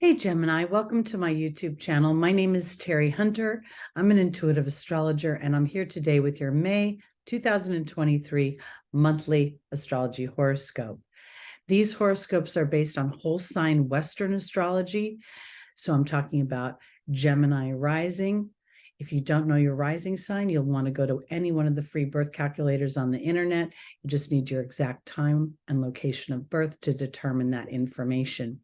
Hey Gemini, welcome to my YouTube channel. My name is Teri Hunter. I'm an intuitive astrologer, and I'm here today with your May 2023 monthly astrology horoscope. These horoscopes are based on whole sign Western astrology. So I'm talking about Gemini rising. If you don't know your rising sign, you'll want to go to any one of the free birth calculators on the internet. You just need your exact time and location of birth to determine that information.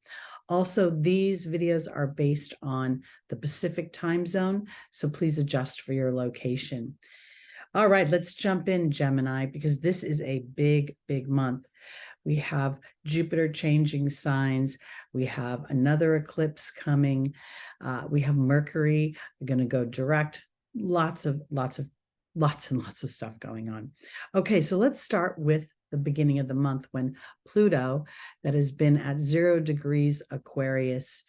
Also, these videos are based on the Pacific time zone, so please adjust for your location. All right, let's jump in, Gemini, because this is a big, big month. We have Jupiter changing signs. We have another eclipse coming. We have Mercury going to go direct. Lots and lots of stuff going on. Okay, so let's start with the beginning of the month when Pluto, that has been at 0 degrees Aquarius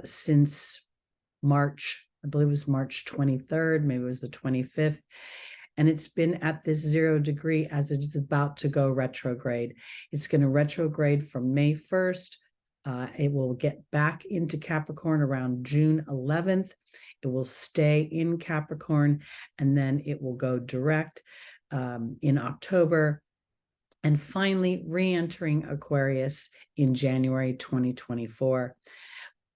since March, I believe it was March 23rd, maybe it was the 25th. And it's been at this 0 degree as it is about to go retrograde. It's going to retrograde from May 1st. It will get back into Capricorn around June 11th. It will stay in Capricorn, and then it will go direct in October, and finally re-entering Aquarius in January 2024.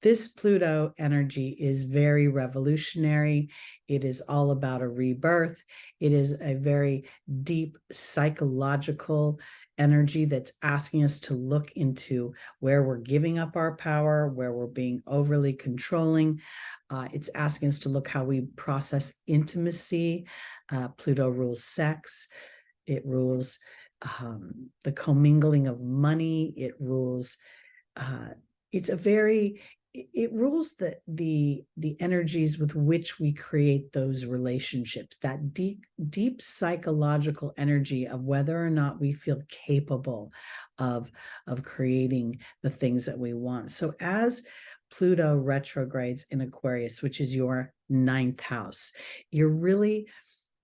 This Pluto energy is very revolutionary. It is all about a rebirth. It is a very deep psychological energy that's asking us to look into where we're giving up our power, where we're being overly controlling. It's asking us to look how we process intimacy. Pluto rules sex. It rules the commingling of money. It rules it rules the energies with which we create those relationships, that deep psychological energy of whether or not we feel capable of creating the things that we want. So as Pluto retrogrades in Aquarius, which is your 9th house, you're really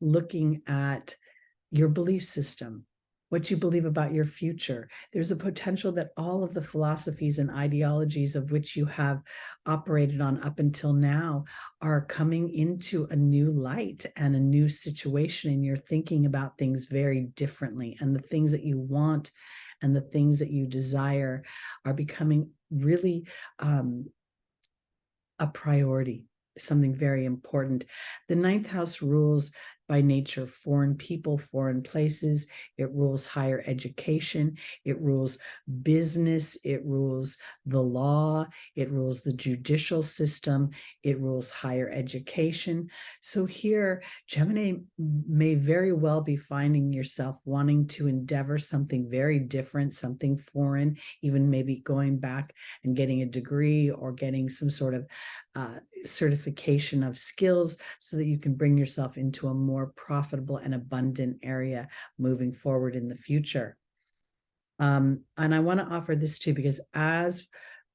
looking at your belief system, what you believe about your future. There's a potential that all of the philosophies and ideologies of which you have operated on up until now are coming into a new light and a new situation, and you're thinking about things very differently, and the things that you want and the things that you desire are becoming really a priority, something very important. The 9th house rules by nature foreign people, foreign places. It rules higher education. It rules business. It rules the law. It rules the judicial system. It rules higher education. So here, Gemini may very well be finding yourself wanting to endeavor something very different, something foreign, even maybe going back and getting a degree or getting some sort of certification of skills so that you can bring yourself into a more profitable and abundant area moving forward in the future. And I want to offer this too, because as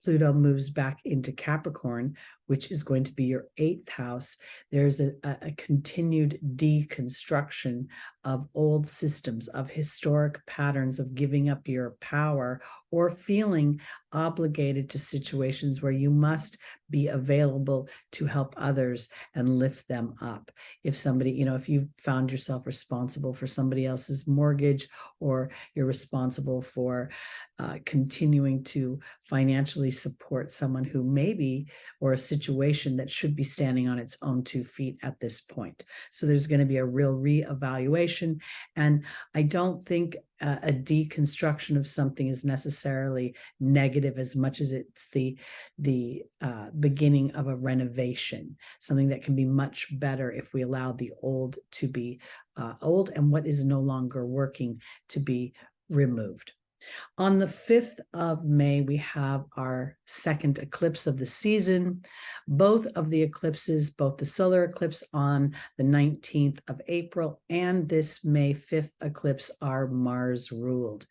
Pluto moves back into Capricorn, which is going to be your 8th house, there's a continued deconstruction of old systems, of historic patterns of giving up your power or feeling obligated to situations where you must be available to help others and lift them up. If somebody, if you've found yourself responsible for somebody else's mortgage, or you're responsible for continuing to financially support someone who maybe, or a situation that should be standing on its own 2 feet at this point. So there's going to be a real reevaluation. And I don't think a deconstruction of something is necessarily negative as much as it's the beginning of a renovation, something that can be much better if we allow the old to be old, and what is no longer working to be removed. On the 5th of May, we have our 2nd eclipse of the season. Both of the eclipses, both the solar eclipse on the 19th of April and this May 5th eclipse, are Mars ruled.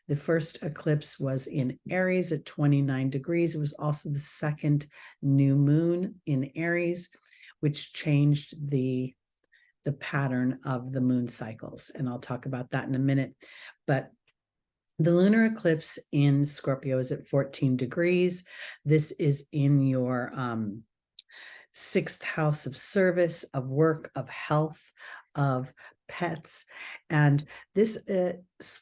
The first eclipse was in Aries at 29 degrees. It was also the 2nd new moon in Aries, which changed the pattern of the moon cycles. And I'll talk about that in a minute. But The lunar eclipse in Scorpio is at 14 degrees. This is in your sixth house of service, of work, of health, of pets. And this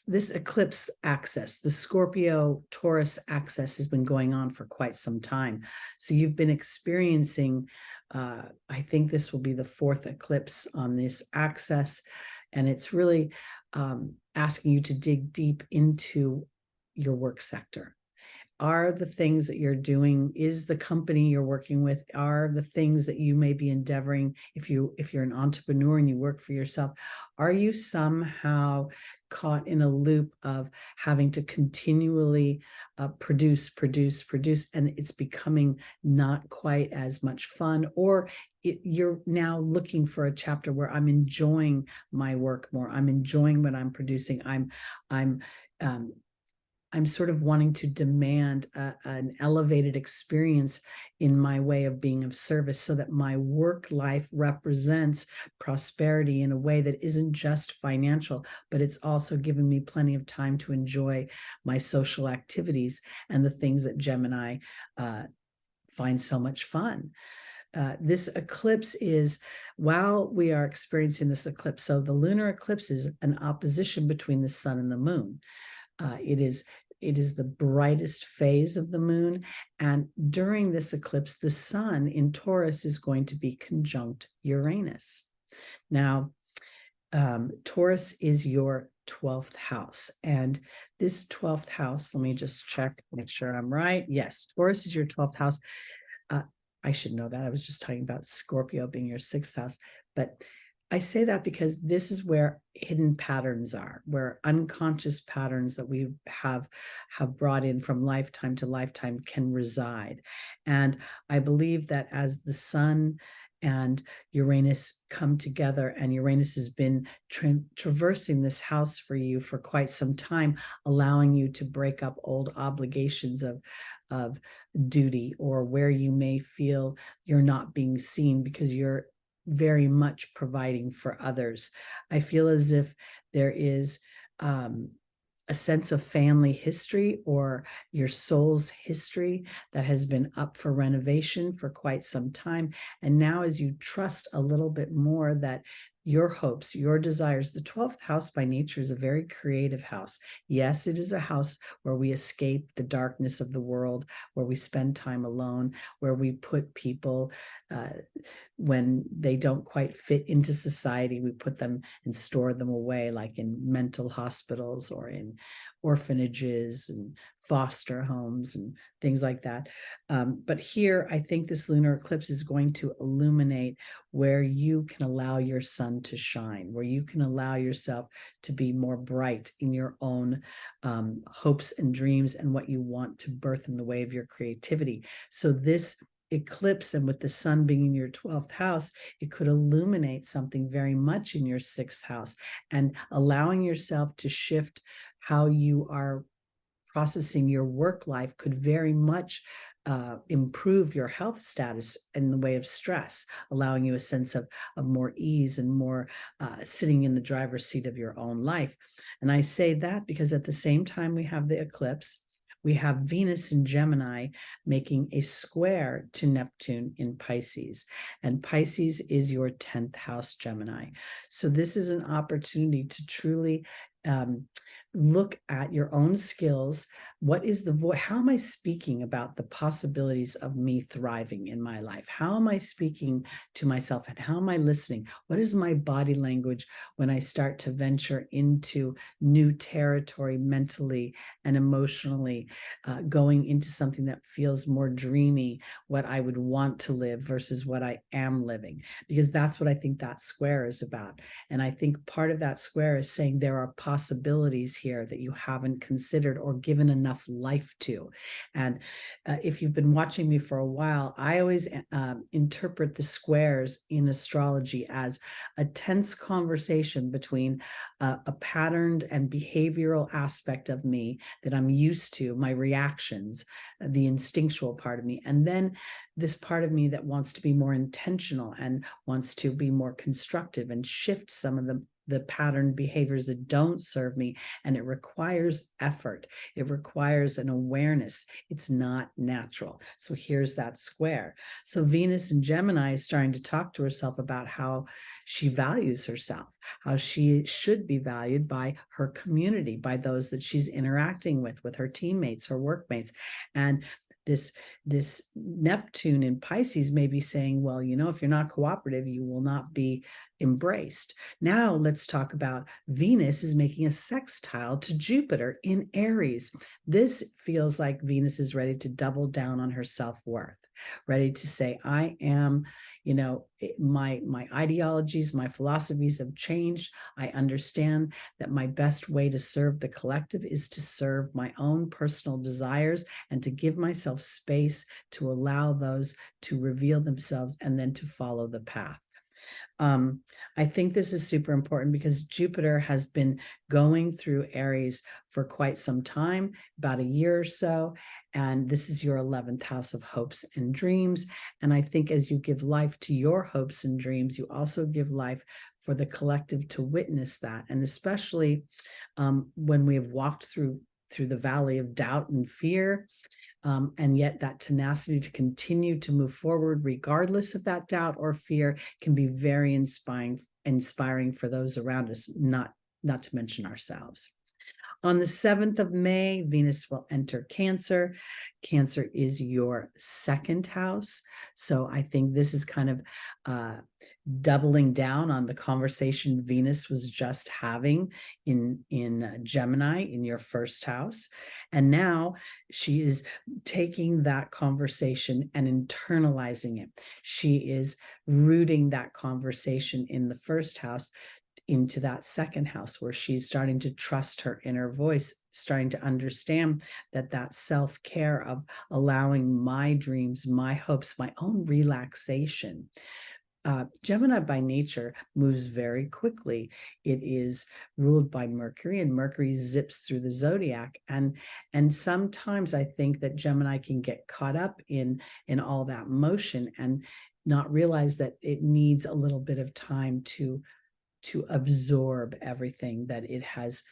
eclipse axis, the Scorpio Taurus axis, has been going on for quite some time. So you've been experiencing, I think this will be the fourth eclipse on this axis. And it's really asking you to dig deep into your work sector. Are the things that you're doing, is the company you're working with, are the things that you may be endeavoring, if you're an entrepreneur and you work for yourself, are you somehow caught in a loop of having to continually produce, and it's becoming not quite as much fun? Or you're now looking for a chapter where I'm enjoying my work more, I'm enjoying what I'm producing, I'm sort of wanting to demand an elevated experience in my way of being of service, so that my work life represents prosperity in a way that isn't just financial, but it's also given me plenty of time to enjoy my social activities and the things that Gemini find so much fun. This eclipse is, while we are experiencing this eclipse, so the lunar eclipse is an opposition between the sun and the moon. It is the brightest phase of the moon. And during this eclipse, the sun in Taurus is going to be conjunct Uranus. Now, Taurus is your 12th house. And this 12th house, let me just check, make sure I'm right. Yes, Taurus is your 12th house. I should know that. I was just talking about Scorpio being your 6th house. But I say that because this is where hidden patterns are, where unconscious patterns that we have brought in from lifetime to lifetime can reside. And I believe that as the sun and Uranus come together, and Uranus has been traversing this house for you for quite some time, allowing you to break up old obligations of duty, or where you may feel you're not being seen because you're very much providing for others. I feel as if there is a sense of family history, or your soul's history, that has been up for renovation for quite some time. And now, as you trust a little bit more that your hopes, your desires, the 12th house by nature is a very creative house. Yes, it is a house where we escape the darkness of the world, where we spend time alone, where we put people when they don't quite fit into society, we put them and store them away, like in mental hospitals or in orphanages and foster homes and things like that. But here, I think this lunar eclipse is going to illuminate where you can allow your sun to shine, where you can allow yourself to be more bright in your own hopes and dreams and what you want to birth in the way of your creativity. So this eclipse, and with the sun being in your 12th house, it could illuminate something very much in your 6th house, and allowing yourself to shift how you are processing your work life could very much improve your health status in the way of stress, allowing you a sense of more ease and more sitting in the driver's seat of your own life. And I say that because at the same time we have the eclipse, we have Venus in Gemini making a square to Neptune in Pisces. And Pisces is your 10th house Gemini. So this is an opportunity to truly look at your own skills. What is the voice? How am I speaking about the possibilities of me thriving in my life? How am I speaking to myself, and how am I listening? What is my body language when I start to venture into new territory mentally and emotionally, going into something that feels more dreamy, what I would want to live versus what I am living? Because that's what I think that square is about. And I think part of that square is saying there are possibilities here that you haven't considered or given enough life to. And if you've been watching me for a while, I always interpret the squares in astrology as a tense conversation between a patterned and behavioral aspect of me that I'm used to, my reactions, the instinctual part of me, and then this part of me that wants to be more intentional and wants to be more constructive and shift some of the pattern behaviors that don't serve me. And it requires effort. It requires an awareness. It's not natural. So here's that square. So Venus in Gemini is starting to talk to herself about how she values herself, how she should be valued by her community, by those that she's interacting with her teammates, her workmates. And this Neptune in Pisces may be saying, well, you know, if you're not cooperative, you will not be embraced. Now let's talk about Venus is making a sextile to Jupiter in Aries. This feels like Venus is ready to double down on her self-worth, ready to say, I am, you know, my ideologies, my philosophies have changed. I understand that my best way to serve the collective is to serve my own personal desires and to give myself space to allow those to reveal themselves and then to follow the path. I think this is super important because Jupiter has been going through Aries for quite some time, about a year or so. And this is your 11th house of hopes and dreams. And I think as you give life to your hopes and dreams, you also give life for the collective to witness that. And especially when we have walked through the valley of doubt and fear, and yet that tenacity to continue to move forward regardless of that doubt or fear can be very inspiring for those around us, not to mention ourselves. On the 7th of May, Venus will enter Cancer. Cancer is your second house. So I think this is kind of doubling down on the conversation Venus was just having in Gemini in your first house. And now she is taking that conversation and internalizing it. She is rooting that conversation in the first house into that second house, where she's starting to trust her inner voice, starting to understand that self-care of allowing my dreams, my hopes, my own relaxation. Gemini by nature moves very quickly. It is ruled by Mercury, and Mercury zips through the zodiac. And sometimes I think that Gemini can get caught up in all that motion and not realize that it needs a little bit of time to absorb everything that it has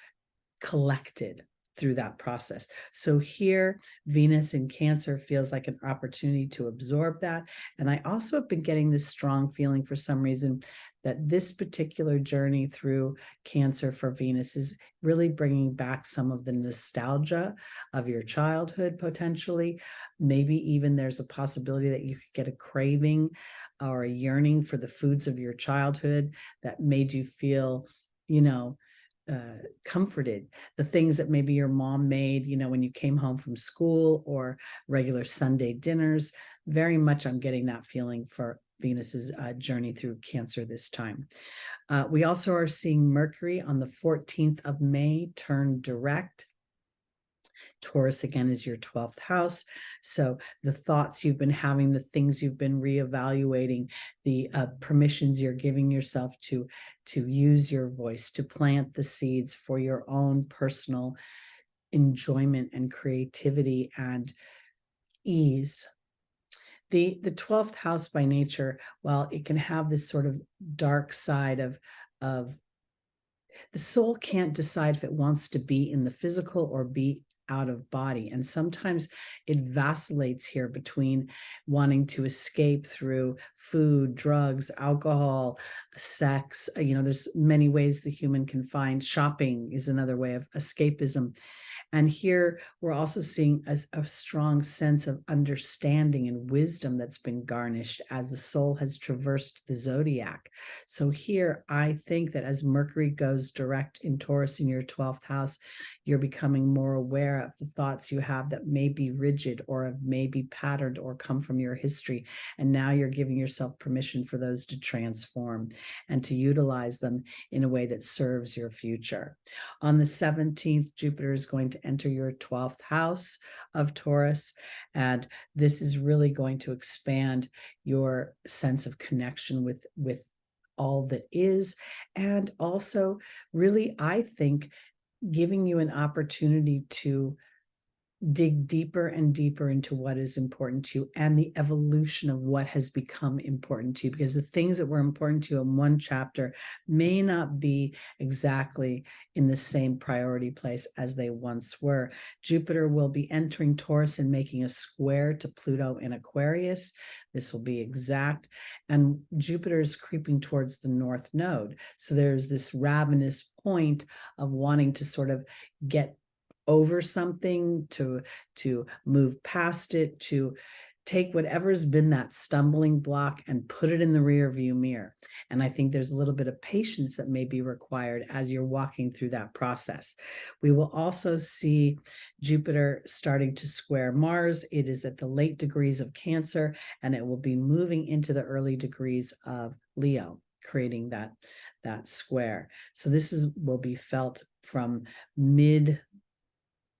collected through that process. So here, Venus in Cancer feels like an opportunity to absorb that. And I also have been getting this strong feeling for some reason that this particular journey through Cancer for Venus is really bringing back some of the nostalgia of your childhood, potentially. Maybe even there's a possibility that you could get a craving or a yearning for the foods of your childhood that made you feel, you know, comforted. The things that maybe your mom made, you know, when you came home from school, or regular Sunday dinners. Very much I'm getting that feeling for Venus's journey through Cancer this time. We also are seeing Mercury on the 14th of May turn direct. Taurus again is your 12th house. So the thoughts you've been having, the things you've been reevaluating, the permissions you're giving yourself to use your voice, to plant the seeds for your own personal enjoyment and creativity and ease. The 12th house by nature, while it can have this sort of dark side of the soul can't decide if it wants to be in the physical or be out of body. And sometimes it vacillates here between wanting to escape through food, drugs, alcohol, sex. You know, there's many ways the human can find. Shopping is another way of escapism. And here we're also seeing a strong sense of understanding and wisdom that's been garnished as the soul has traversed the zodiac. So here, I think that as Mercury goes direct in Taurus in your 12th house, you're becoming more aware of the thoughts you have that may be rigid or may be patterned or come from your history. And now you're giving yourself permission for those to transform and to utilize them in a way that serves your future. On the 17th, Jupiter is going to enter your 12th house of Taurus. And this is really going to expand your sense of connection with all that is. And also really, I think, giving you an opportunity to dig deeper and deeper into what is important to you and the evolution of what has become important to you, because the things that were important to you in one chapter may not be exactly in the same priority place as they once were. Jupiter will be entering Taurus and making a square to Pluto in Aquarius. This will be exact. And Jupiter is creeping towards the North Node. So there's this ravenous point of wanting to sort of get over something, to move past it, to take whatever's been that stumbling block and put it in the rear view mirror. And I think there's a little bit of patience that may be required as you're walking through that process. We will also see Jupiter starting to square Mars. It is at the late degrees of Cancer, and it will be moving into the early degrees of Leo, creating that square. So this will be felt from mid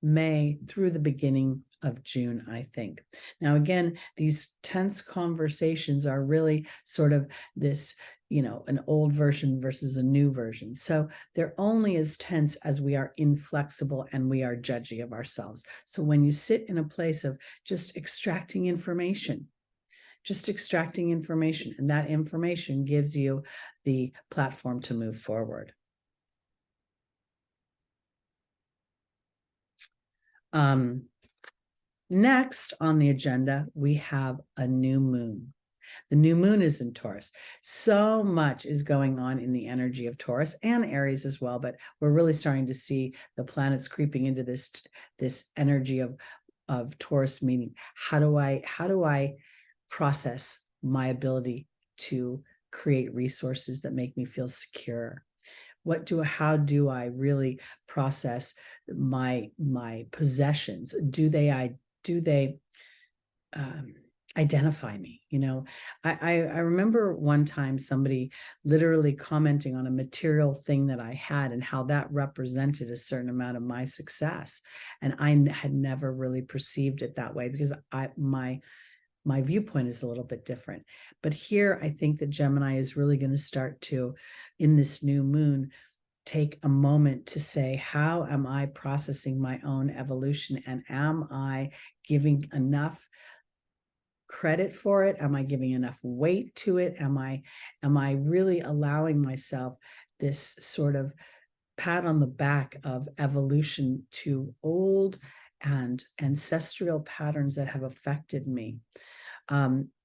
May through the beginning of June, I think. Now, again, these tense conversations are really sort of this, an old version versus a new version. So they're only as tense as we are inflexible and we are judgy of ourselves. So when you sit in a place of just extracting information, and that information gives you the platform to move forward. Next on the agenda, we have a new moon. The new moon is in Taurus. So much is going on in the energy of Taurus and Aries as well, but we're really starting to see the planets creeping into this energy of Taurus, meaning how do I process my ability to create resources that make me feel secure? How do I really process my possessions? Do they identify me? I remember one time somebody literally commenting on a material thing that I had and how that represented a certain amount of my success. And I had never really perceived it that way because my viewpoint is a little bit different. But here, I think that Gemini is really going to start to, in this new moon, take a moment to say, how am I processing my own evolution? And am I giving enough credit for it? Am I giving enough weight to it? Am I really allowing myself this sort of pat on the back of evolution to old and ancestral patterns that have affected me?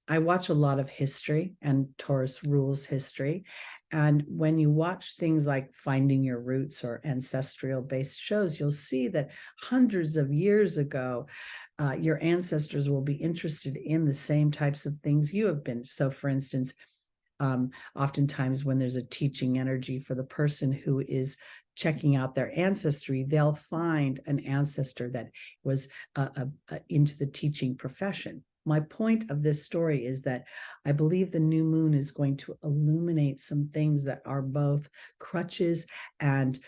I watch a lot of history, and Taurus rules history. And when you watch things like Finding Your Roots or ancestral-based shows, you'll see that hundreds of years ago, your ancestors will be interested in the same types of things you have been. So, for instance, oftentimes when there's a teaching energy for the person who is checking out their ancestry, they'll find an ancestor that was into the teaching profession. My point of this story is that I believe the new moon is going to illuminate some things that are both crutches and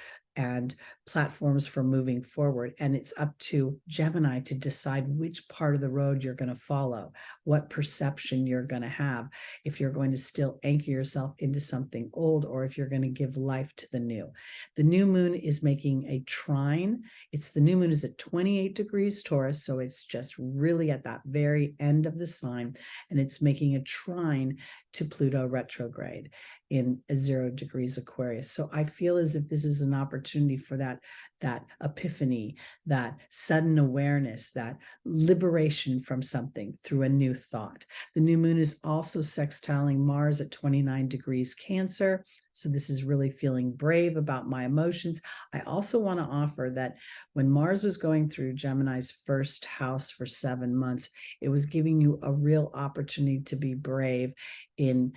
platforms for moving forward. And it's up to Gemini to decide which part of the road you're going to follow, what perception you're going to have, if you're going to still anchor yourself into something old, or if you're going to give life to the new. The new moon is making a trine. The new moon is at 28 degrees Taurus, so it's just really at that very end of the sign, and it's making a trine to Pluto retrograde in 0 degrees Aquarius. So I feel as if this is an opportunity for that epiphany, that sudden awareness, that liberation from something through a new thought. The new moon is also sextiling Mars at 29 degrees Cancer. So this is really feeling brave about my emotions. I also want to offer that when Mars was going through Gemini's first house for 7 months, it was giving you a real opportunity to be brave in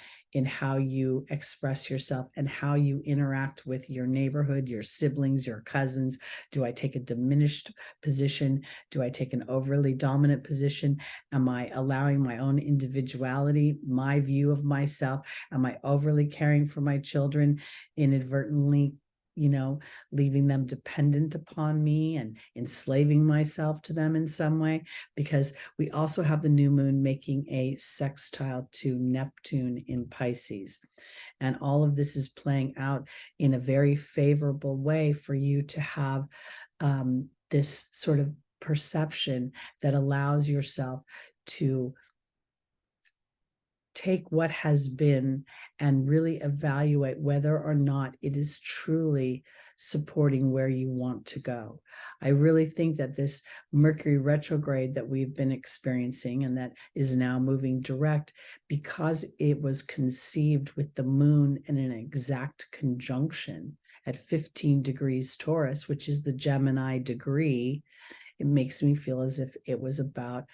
how you express yourself and how you interact with your neighborhood, your siblings, your cousins. Do I take a diminished position? Do I take an overly dominant position? Am I allowing my own individuality, my view of myself? Am I overly caring for my children, inadvertently, leaving them dependent upon me and enslaving myself to them in some way? Because we also have the new moon making a sextile to Neptune in Pisces. And all of this is playing out in a very favorable way for you to have this sort of perception that allows yourself to take what has been and really evaluate whether or not it is truly supporting where you want to go. I really think that this Mercury retrograde that we've been experiencing and that is now moving direct, because it was conceived with the moon in an exact conjunction at 15 degrees Taurus, which is the Gemini degree, it makes me feel as if it was about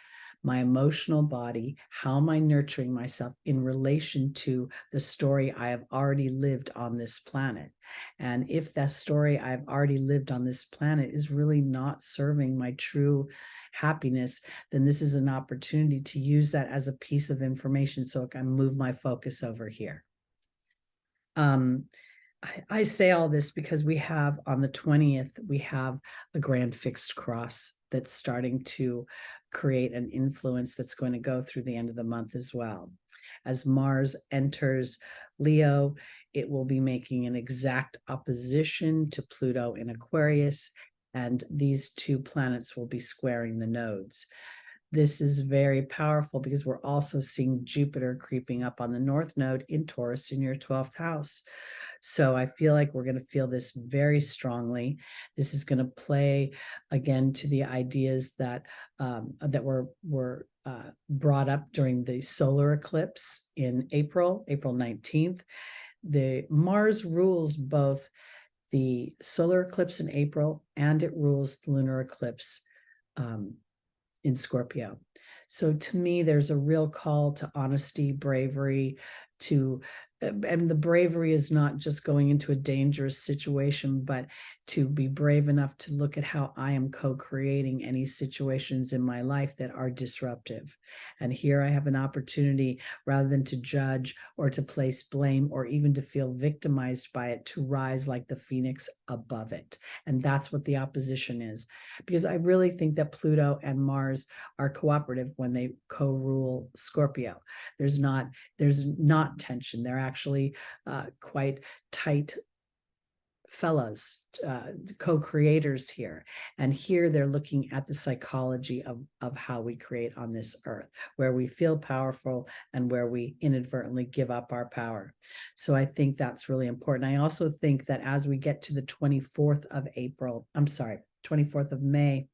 my emotional body. How am I nurturing myself in relation to the story I have already lived on this planet? And if that story I've already lived on this planet is really not serving my true happiness, then this is an opportunity to use that as a piece of information so I can move my focus over here. I say all this because we have on the 20th, we have a grand fixed cross that's starting to create an influence that's going to go through the end of the month as well. As Mars enters Leo, it will be making an exact opposition to Pluto in Aquarius, and these two planets will be squaring the nodes. This is very powerful because we're also seeing Jupiter creeping up on the North Node in Taurus in your 12th house. So I feel like we're going to feel this very strongly. This is going to play again to the ideas that were brought up during the solar eclipse in April 19th. The Mars rules both the solar eclipse in April and it rules the lunar eclipse in Scorpio. So to me, there's a real call to honesty, bravery, and the bravery is not just going into a dangerous situation, but to be brave enough to look at how I am co-creating any situations in my life that are disruptive. And here I have an opportunity, rather than to judge or to place blame or even to feel victimized by it, to rise like the phoenix above it. And that's what the opposition is. Because I really think that Pluto and Mars are cooperative when they co-rule Scorpio. There's not tension. They're actually quite tight fellows, co-creators here. And here they're looking at the psychology of how we create on this earth, where we feel powerful and where we inadvertently give up our power. So I think that's really important. I also think that as we get to the 24th of May,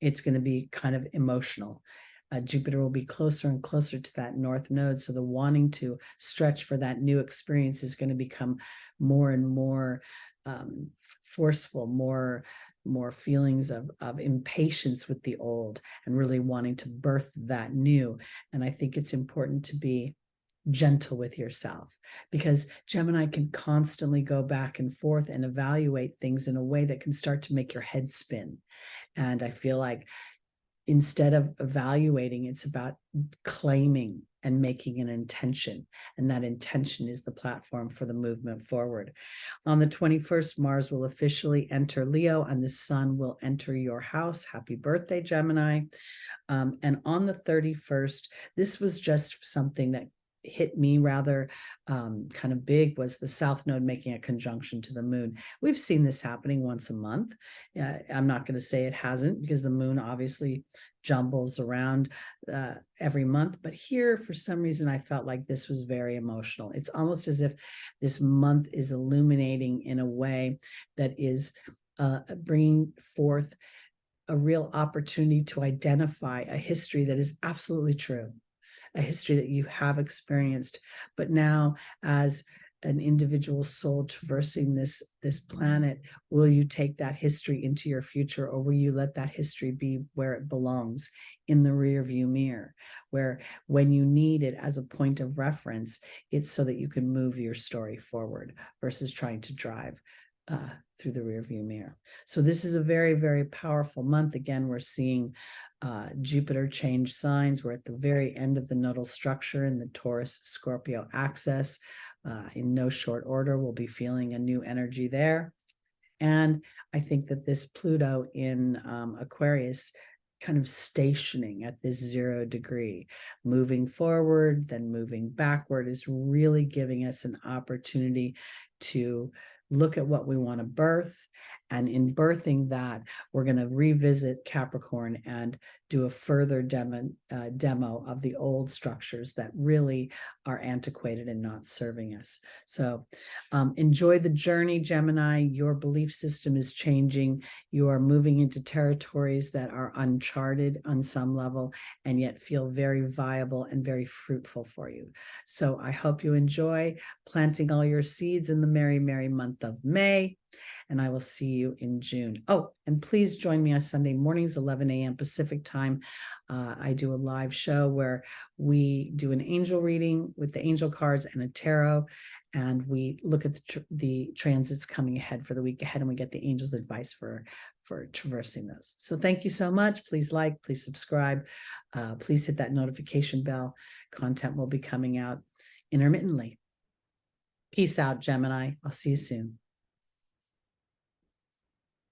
it's going to be kind of emotional. Jupiter will be closer and closer to that North Node. So the wanting to stretch for that new experience is going to become more and more forceful, more feelings of impatience with the old and really wanting to birth that new. And I think it's important to be gentle with yourself, because Gemini can constantly go back and forth and evaluate things in a way that can start to make your head spin. And I feel like instead of evaluating, it's about claiming and making an intention. And that intention is the platform for the movement forward. On the 21st, Mars will officially enter Leo and the Sun will enter your house. Happy birthday, Gemini. And on the 31st, this was just something that hit me rather kind of big, was the South Node making a conjunction to the moon. We've seen this happening once a month. I'm not going to say it hasn't, because the moon obviously jumbles around every month. But here, for some reason, I felt like this was very emotional. It's almost as if this month is illuminating in a way that is bringing forth a real opportunity to identify a history that is absolutely true, a history that you have experienced, but now as an individual soul traversing this planet, will you take that history into your future, or will you let that history be where it belongs, in the rear view mirror, where when you need it as a point of reference, it's so that you can move your story forward versus trying to drive through the rear view mirror. So this is a very, very powerful month. Again, we're seeing Jupiter change signs. We're at the very end of the nodal structure in the Taurus-Scorpio axis. In no short order, we'll be feeling a new energy there. And I think that this Pluto in Aquarius kind of stationing at this 0 degree, moving forward, then moving backward, is really giving us an opportunity to look at what we want to birth And in birthing that, we're going to revisit Capricorn and do a further demo of the old structures that really are antiquated and not serving us. So enjoy the journey, Gemini. Your belief system is changing. You are moving into territories that are uncharted on some level and yet feel very viable and very fruitful for you. So I hope you enjoy planting all your seeds in the merry, merry month of May. And I will see you in June. Oh, and please join me on Sunday mornings, 11 a.m. Pacific time. I do a live show where we do an angel reading with the angel cards and a tarot, and we look at the transits coming ahead for the week ahead, and we get the angels' advice for traversing those. So thank you so much. Please like, please subscribe, please hit that notification bell. Content will be coming out intermittently. Peace out, Gemini. I'll see you soon.